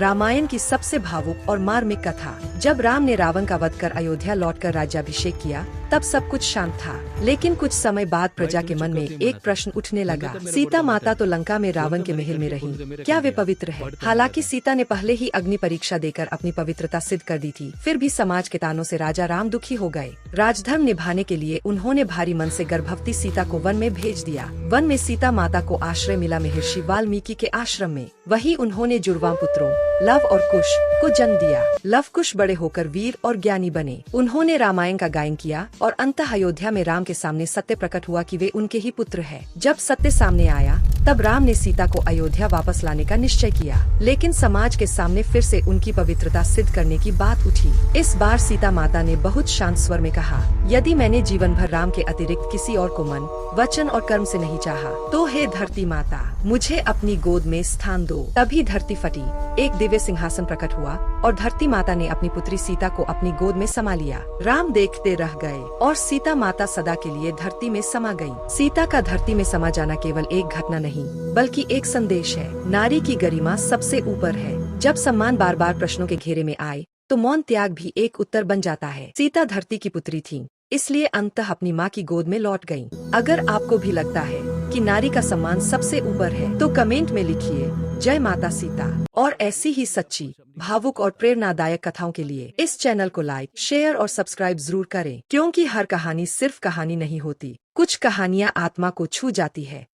रामायण की सबसे भावुक और मार्मिक कथा। जब राम ने रावण का वध कर अयोध्या लौटकर राज्याभिषेक किया, तब सब कुछ शांत था। लेकिन कुछ समय बाद प्रजा के मन में एक प्रश्न उठने लगा। सीता माता तो लंका में रावण के महल में रही, क्या वे पवित्र है? हालांकि सीता ने पहले ही अग्नि परीक्षा देकर अपनी पवित्रता सिद्ध कर दी थी, फिर भी समाज के तानों से राजा राम दुखी हो गए। राजधर्म निभाने के लिए उन्होंने भारी मन से गर्भवती सीता को वन में भेज दिया। वन में सीता माता को आश्रय मिला महर्षि वाल्मीकि के आश्रम में। वहीं उन्होंने जुड़वा पुत्रों लव और कुश को जन्म दिया। लव कुश बड़े होकर वीर और ज्ञानी बने। उन्होंने रामायण का गायन किया और अंततः अयोध्या में राम के सामने सत्य प्रकट हुआ कि वे उनके ही पुत्र हैं। जब सत्य सामने आया, तब राम ने सीता को अयोध्या वापस लाने का निश्चय किया। लेकिन समाज के सामने फिर से उनकी पवित्रता सिद्ध करने की बात उठी। इस बार सीता माता ने बहुत शांत स्वर में कहा, यदि मैंने जीवन भर राम के अतिरिक्त किसी और को मन, वचन और कर्म से नहीं चाहा, तो हे धरती माता, मुझे अपनी गोद में स्थान दो। तभी धरती फटी, एक दिव्य सिंहासन प्रकट हुआ और धरती माता ने अपनी पुत्री सीता को अपनी गोद में समा लिया। राम देखते रह गए और सीता माता सदा के लिए धरती में समा गयी। सीता का धरती में समा जाना केवल एक घटना नहीं, बल्कि एक संदेश है। नारी की गरिमा सबसे ऊपर है। जब सम्मान बार बार प्रश्नों के घेरे में आए, तो मौन त्याग भी एक उत्तर बन जाता है। सीता धरती की पुत्री थी, इसलिए अंततः अपनी माँ की गोद में लौट गयी। अगर आपको भी लगता है कि नारी का सम्मान सबसे ऊपर है, तो कमेंट में लिखिए जय माता सीता। और ऐसी ही सच्ची, भावुक और प्रेरणादायक कथाओं के लिए इस चैनल को लाइक, शेयर और सब्सक्राइब जरूर करें, क्योंकि हर कहानी सिर्फ कहानी नहीं होती, कुछ कहानियाँ आत्मा को छू जाती है।